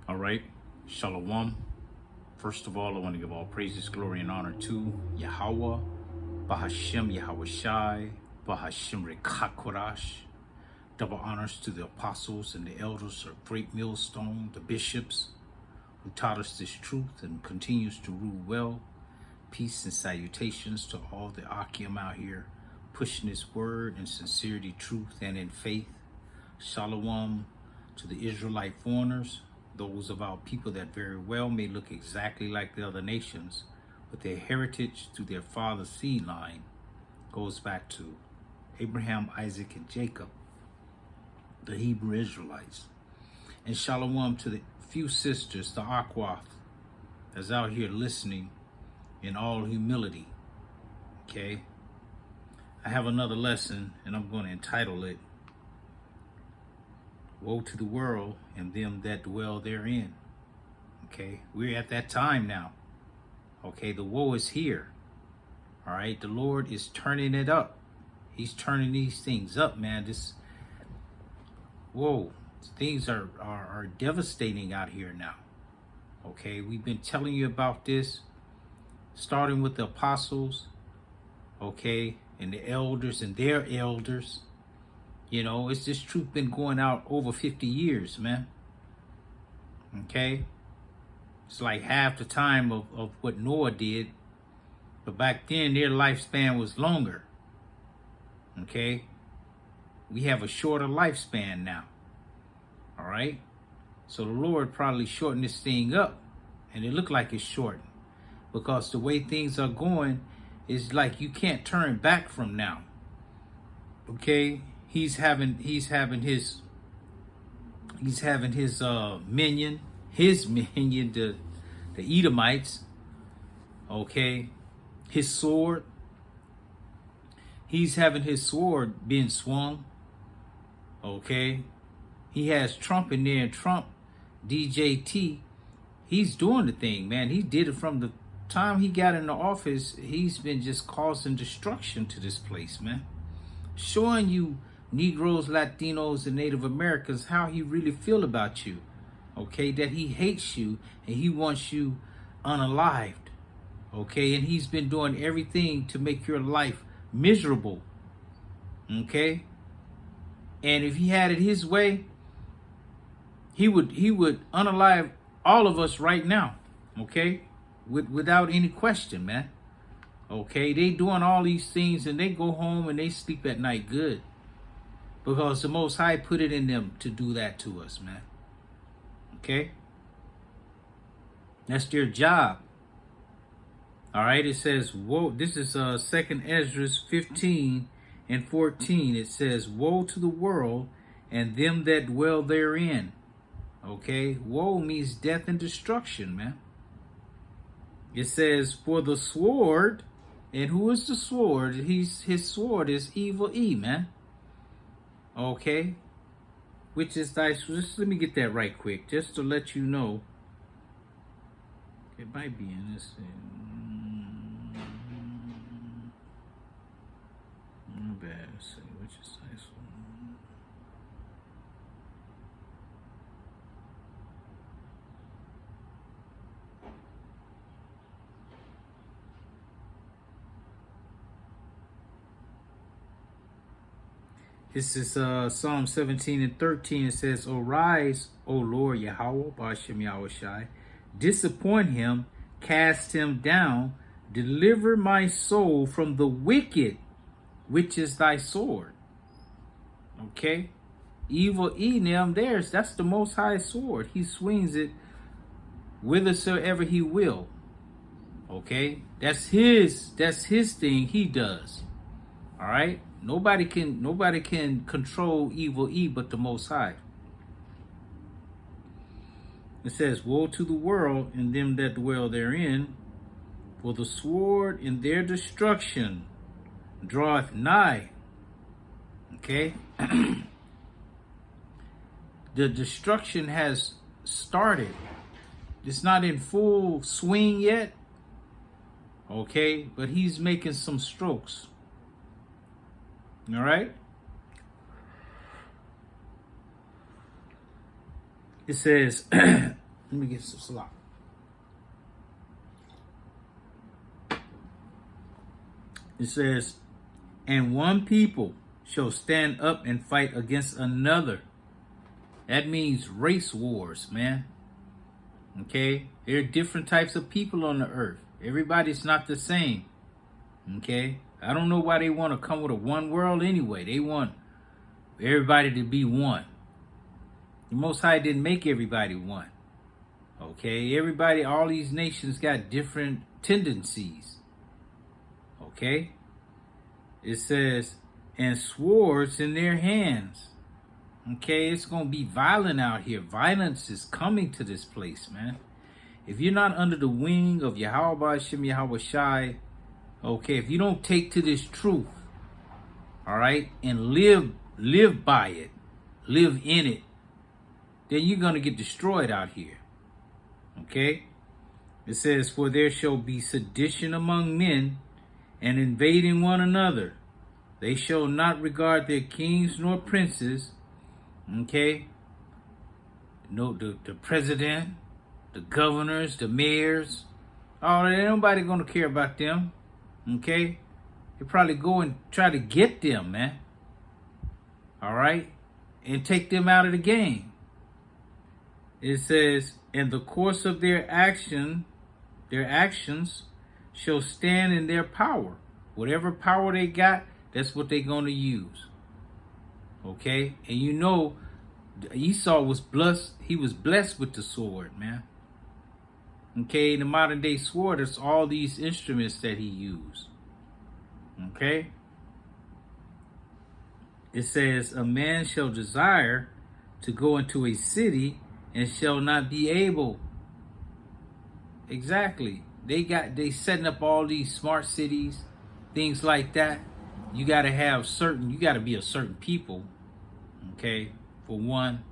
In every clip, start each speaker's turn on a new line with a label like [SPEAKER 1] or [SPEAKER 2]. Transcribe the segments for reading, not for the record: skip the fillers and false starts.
[SPEAKER 1] All right. Shalom. First of all, I want to give all praises, glory, and honor to Yahweh, Bahashem Yahweh Shai, Bahashem Rekakorash. Double honors to the apostles and the elders of Great Millstone, the bishops who taught us this truth and continues to rule well. Peace and salutations to all the Akim out here pushing his word in sincerity, truth, and in faith. Shalom to the Israelite foreigners, those of our people that very well may look exactly like the other nations, but their heritage through their father's seed line goes back to Abraham, Isaac, and Jacob, the Hebrew Israelites. And shalom to the few sisters, the Akwath, that's out here listening in all humility. Okay? I have another lesson, and I'm going to entitle it, Woe to the world and them that dwell therein. Okay? We're at that time now. Okay? The woe is here. All right? The Lord is turning it up. He's turning these things up, man. Whoa. Things are devastating out here now. Okay? We've been telling you about this, starting with the apostles, okay, and the elders and their elders. You know, it's this truth been going out over 50 years, man. Okay? It's like half the time of what Noah did. But back then, their lifespan was longer. Okay? We have a shorter lifespan now. All right? So the Lord probably shortened this thing up. And it looked like it's shortened. Because the way things are going is like you can't turn back from now. Okay? He's having his minion, the Edomites, okay, his sword. He's having his sword being swung, okay. He has Trump in there, and Trump, DJT, he's doing the thing, man. He did it from the time he got in the office. He's been just causing destruction to this place, man. Showing you Negroes, Latinos, and Native Americans how he really feel about you. Okay, that he hates you and he wants you unalived. Okay, and he's been doing everything to make your life miserable. Okay, and if he had it his way, he would unalive all of us right now. Okay, without any question, man. Okay, they doing all these things and they go home and they sleep at night good. Because the Most High put it in them to do that to us, man. Okay? That's their job. All right, it says, woe. This is 2nd Ezra 15 and 14. It says, woe to the world and them that dwell therein. Okay? Woe means death and destruction, man. It says, for the sword, and who is the sword? His sword is evil E, man. Okay, which is nice. Just let me get that right quick, just to let you know. It might be in this. Not bad. Let's see, which is nice one. This is Psalm 17 and 13. It says, arise, O Lord Yahweh, Bashem Yahweh Shai, disappoint him, cast him down, deliver my soul from the wicked, which is thy sword. Okay? Evil Enem, that's the Most High sword. He swings it whithersoever he will. Okay? That's his thing he does. All right? Nobody can control evil E but the Most High. It says, woe to the world and them that dwell therein, for the sword in their destruction draweth nigh. Okay? The destruction has started. It's not in full swing yet. Okay? But he's making some strokes. All right? It says, Let me get some slop. It says, and one people shall stand up and fight against another. That means race wars, man. Okay? There are different types of people on the earth. Everybody's not the same. Okay? I don't know why they want to come with a one world anyway. They want everybody to be one. The Most High didn't make everybody one. Okay? Everybody, all these nations got different tendencies. Okay? It says, and swords in their hands. Okay, it's going to be violent out here. Violence is coming to this place, man. If you're not under the wing of Yahweh Shem Yahweh Shai, okay, if you don't take to this truth, all right, and live by it, live in it, then you're going to get destroyed out here. Okay? It says, for there shall be sedition among men, and invading one another. They shall not regard their kings nor princes. Okay? No, the president, the governors, the mayors. Oh, ain't nobody gonna care about them. Okay? They probably go and try to get them, man. All right? And take them out of the game. It says, in the course of their actions shall stand in their power. Whatever power they got, that's what they're going to use. Okay? And you know, Esau was blessed. He was blessed with the sword, man. Okay? The modern day sword, it's all these instruments that he used. Okay? It says, a man shall desire to go into a city and shall not be able. Exactly. They setting up all these smart cities, things like that. You got to be a certain people, okay, for one.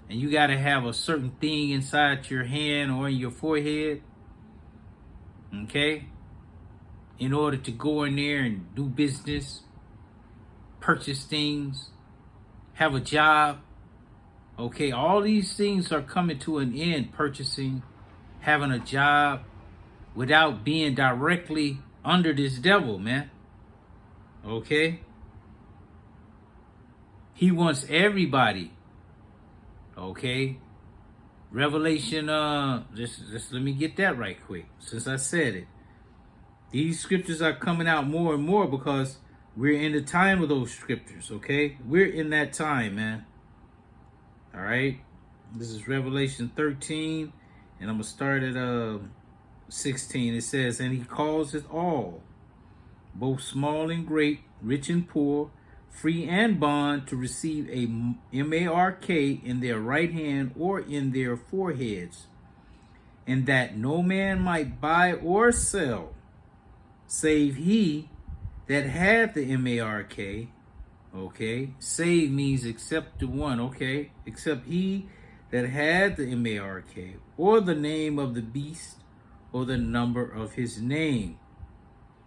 [SPEAKER 1] And you got to have a certain thing inside your hand or in your forehead, okay, in order to go in there and do business, purchase things, have a job. Okay, all these things are coming to an end, purchasing, having a job, without being directly under this devil, man. Okay? He wants everybody. Okay? Revelation, just let me get that right quick, since I said it. These scriptures are coming out more and more because we're in the time of those scriptures, okay? We're in that time, man. All right? This is Revelation 13, and I'm going to start at 16. It says, and he calls it all, both small and great, rich and poor, free and bond, to receive a mark in their right hand or in their foreheads, and that no man might buy or sell, save he that had the mark. Okay, save means except the one. Okay, except he that had the mark, or the name of the beast, or the number of his name.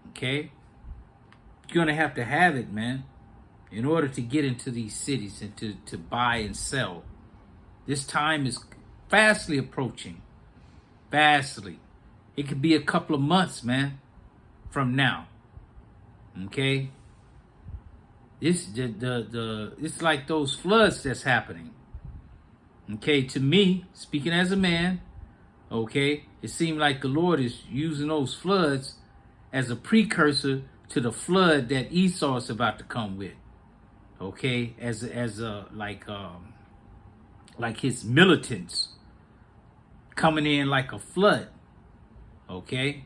[SPEAKER 1] Okay? You're going to have it, man, in order to get into these cities and to buy and sell. This time is fastly approaching. Fastly. It could be a couple of months, man, from now. Okay? It's like those floods that's happening. Okay, to me, speaking as a man, okay, it seemed like the Lord is using those floods as a precursor to the flood that Esau is about to come with. Okay, as his militants coming in like a flood. Okay,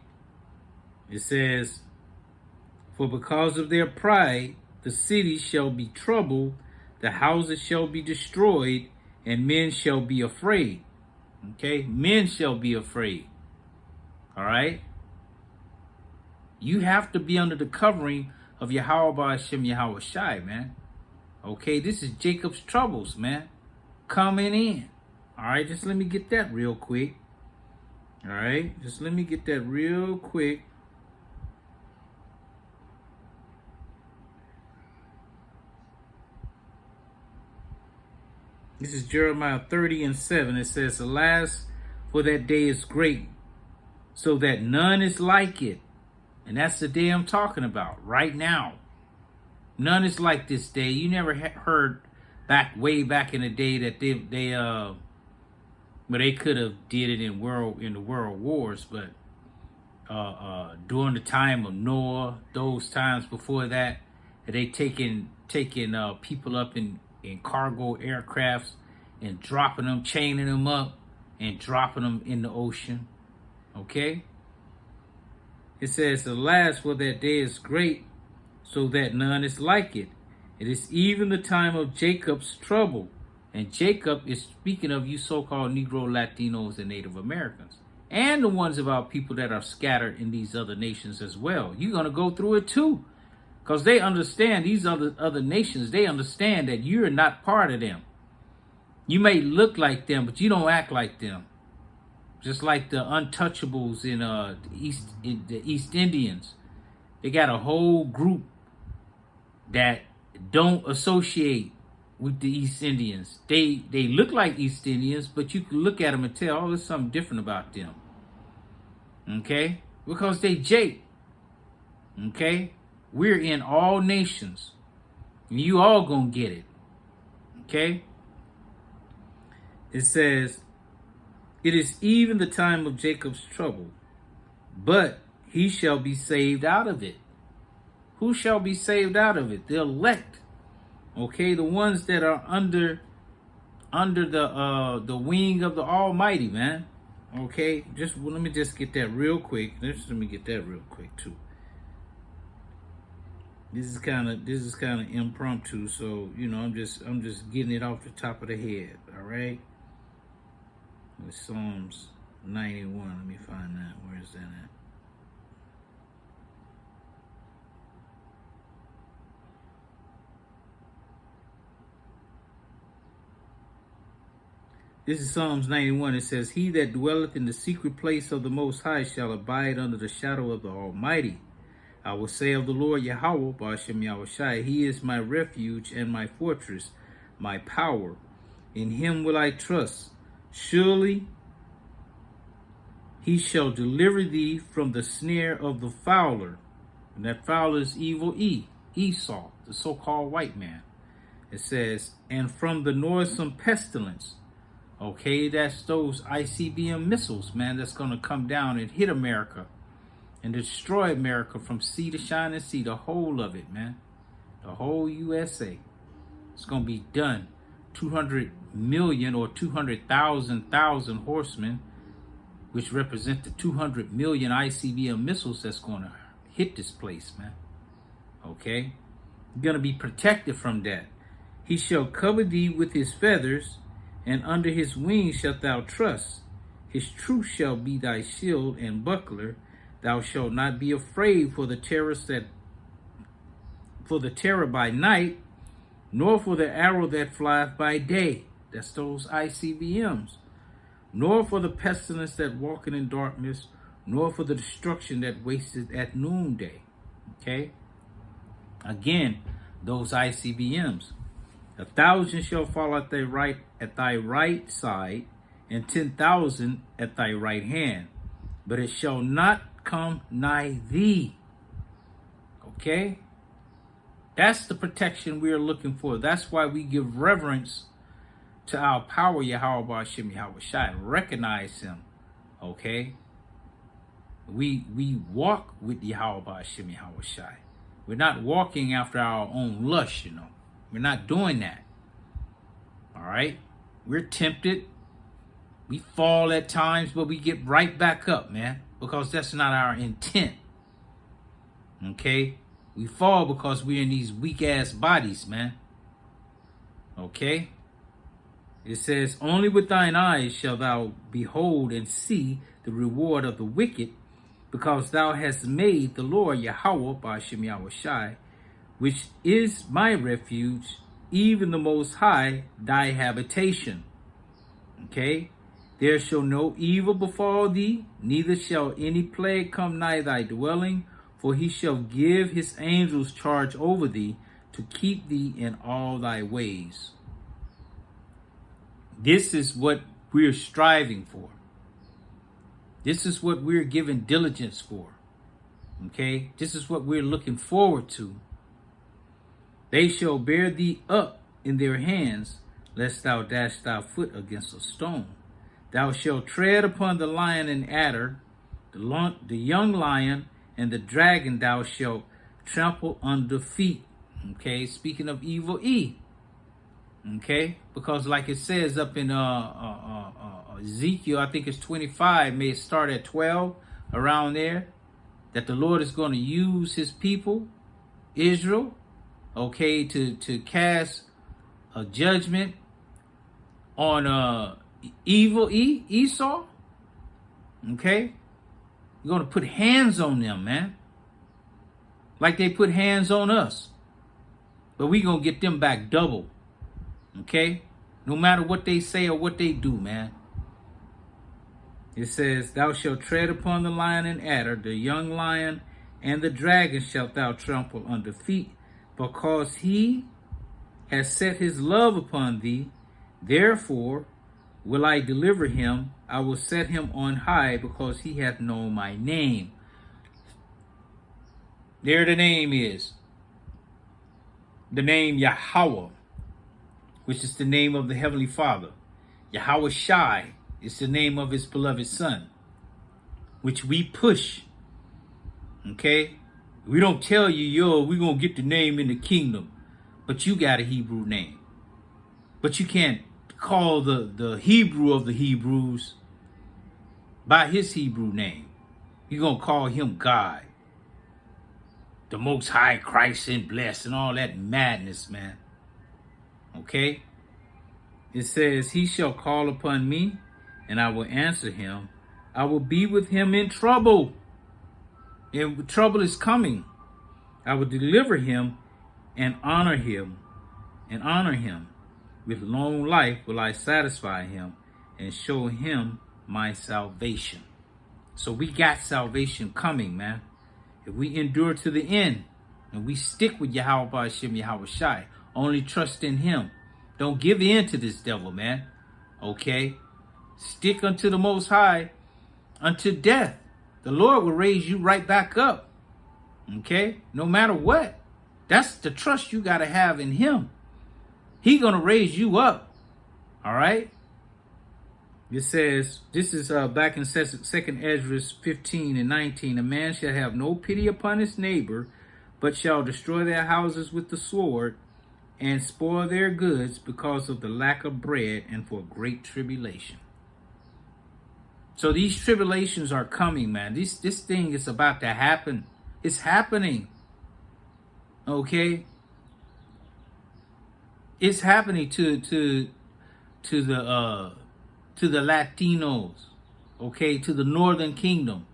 [SPEAKER 1] it says, for because of their pride, the cities shall be troubled, the houses shall be destroyed, and men shall be afraid. Okay, men shall be afraid. All right. You have to be under the covering of Yahweh Shem Yahweh Shai, man. Okay, this is Jacob's troubles, man, coming in. All right, just let me get that real quick. All right, just let me get that real quick. This is Jeremiah 30:7. It says, alas, for that day is great, so that none is like it. And that's the day I'm talking about right now. None is like this day. You never heard way back in the day that they could have did it in the world wars, but during the time of Noah, those times before that, they taking people up in cargo aircrafts and dropping them, chaining them up, and dropping them in the ocean. Okay? It says, alas, for that day is great, so that none is like it. It is even the time of Jacob's trouble. And Jacob is speaking of you so-called Negro, Latinos, and Native Americans. And the ones of our people that are scattered in these other nations as well. You're going to go through it too. Because they understand, these other nations, they understand that you're not part of them. You may look like them, but you don't act like them. Just like the untouchables in the East Indians. They got a whole group that don't associate with the East Indians. They look like East Indians, but you can look at them and tell, oh, there's something different about them. Okay? Because they Jake. Okay? We're in all nations. And you all gonna get it. Okay? It says, it is even the time of Jacob's trouble, but he shall be saved out of it. Who shall be saved out of it? The elect. Okay, the ones that are under the wing of the Almighty, man. Okay, let me just get that real quick. Let me get that real quick too. This is kind of impromptu, so you know I'm just getting it off the top of the head. All right. With Psalms 91. Let me find that. Where is that at? This is Psalms 91. It says, he that dwelleth in the secret place of the Most High shall abide under the shadow of the Almighty. I will say of the Lord Yahweh, Ba'ashem Yahushai, he is my refuge and my fortress, my power. In him will I trust. Surely he shall deliver thee from the snare of the fowler. And that fowler is evil Esau, the so-called white man. It says, and from the noisome pestilence. Okay, that's those ICBM missiles, man, that's going to come down and hit America and destroy America from sea to shining sea, the whole of it, man. The whole USA. It's going to be done. 200 million or 200,000 horsemen, which represent the 200 million ICBM missiles that's going to hit this place, man. Okay? You're going to be protected from that. He shall cover thee with his feathers, and under his wings shalt thou trust. His truth shall be thy shield and buckler. Thou shalt not be afraid for the terror by night, nor for the arrow that flieth by day. That's those ICBMs. Nor for the pestilence that walketh in darkness, nor for the destruction that wasteth at noonday. Okay? Again, those ICBMs. 1,000 shall fall at thy right side, and 10,000 at thy right hand, but it shall not come nigh thee. Okay? That's the protection we are looking for. That's why we give reverence to our power, Yahweh Ba'ashem Yahushai, and recognize him. Okay? We walk with Yahweh Ba'ashem Yahushai. We're not walking after our own lust, you know. We're not doing that. All right? We're tempted. We fall at times, but we get right back up, man, because that's not our intent. Okay? We fall because we're in these weak-ass bodies, man. Okay? It says, only with thine eyes shalt thou behold and see the reward of the wicked, because thou hast made the Lord Yahweh, Ba'ashem Yahushai, which is my refuge, even the Most High, thy habitation. Okay? There shall no evil befall thee, neither shall any plague come nigh thy dwelling, for he shall give his angels charge over thee, to keep thee in all thy ways. This is what we're striving for. This is what we're giving diligence for. Okay? This is what we're looking forward to. They shall bear thee up in their hands, lest thou dash thy foot against a stone. Thou shalt tread upon the lion and adder, the young lion and the dragon thou shalt trample under feet. Okay, speaking of evil E. Okay, because like it says up in Ezekiel, I think it's 25, may it start at 12, around there, that the Lord is going to use his people, Israel, okay, to cast a judgment on evil Esau. Okay, you're going to put hands on them, man, like they put hands on us, but we going to get them back double. Okay, no matter what they say or what they do, man. It says, thou shalt tread upon the lion and adder, the young lion and the dragon shalt thou trample under feet, because he has set his love upon thee. Therefore will I deliver him. I will set him on high, because he hath known my name. There the name is. The name Yahweh, which is the name of the Heavenly Father. Yahweh Shai is the name of his beloved Son, which we push. Okay? We don't tell you, yo, we're going to get the name in the kingdom, but you got a Hebrew name. But you can't call the Hebrew of the Hebrews by his Hebrew name. You're going to call him God, the Most High, Christ and blessed, and all that madness, man. Okay? It says, he shall call upon me, and I will answer him. I will be with him in trouble. And trouble is coming. I will deliver him and honor him. With long life will I satisfy him and show him my salvation. So we got salvation coming, man. If we endure to the end and we stick with Yahweh Hashem Yahweh Shai, only trust in him. Don't give in to this devil, man. Okay? Stick unto the Most High unto death. The Lord will raise you right back up. Okay? No matter what. That's the trust you got to have in him. He going to raise you up. All right? It says, this is back in 2nd Ezra 15 and 19. A man shall have no pity upon his neighbor, but shall destroy their houses with the sword and spoil their goods because of the lack of bread and for great tribulation. So these tribulations are coming, man. This thing is about to happen. It's happening. Okay? It's happening to the Latinos, okay, to the Northern Kingdom.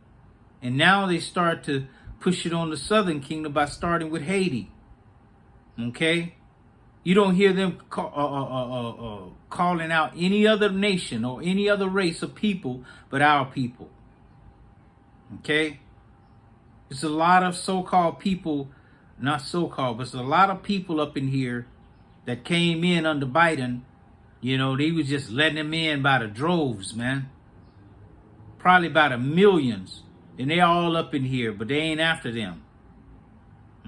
[SPEAKER 1] And now they start to push it on the Southern Kingdom by starting with Haiti. Okay? You don't hear them calling out any other nation or any other race of people but our people. Okay? There's a lot of so-called people, not so-called, but there's a lot of people up in here that came in under Biden. You know, they was just letting them in by the droves, man. Probably by the millions. And they all up in here, but they ain't after them.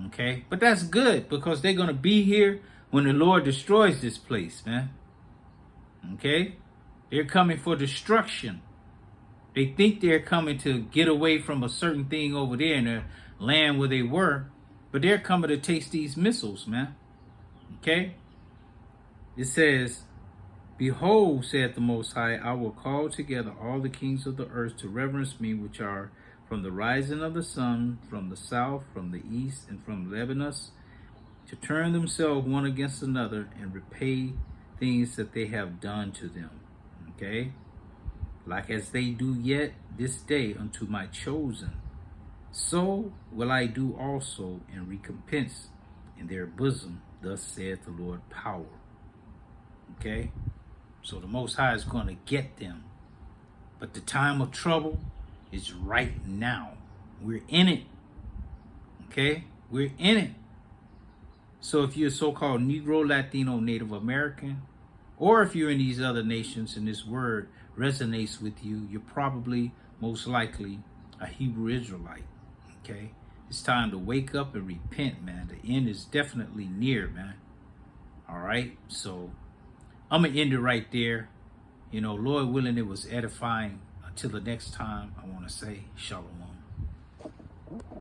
[SPEAKER 1] Okay? But that's good, because they're going to be here when the Lord destroys this place, man. Okay? They're coming for destruction. They think they're coming to get away from a certain thing over there in the land where they were, but they're coming to taste these missiles, man. Okay? It says, behold, saith the Most High, I will call together all the kings of the earth to reverence me, which are from the rising of the sun, from the south, from the east, and from Lebanon, to turn themselves one against another and repay things that they have done to them. Okay? Like as they do yet this day unto my chosen, so will I do also in recompense in their bosom, thus saith the Lord power. Okay? So the Most High is going to get them. But the time of trouble is right now. We're in it. Okay? We're in it. So if you're a so-called Negro, Latino, Native American, or if you're in these other nations and this word resonates with you, you're probably most likely a Hebrew Israelite. Okay, it's time to wake up and repent, man. The end is definitely near, man. All right, so I'm gonna end it right there. You know, Lord willing, it was edifying. Until the next time, I want to say shalom.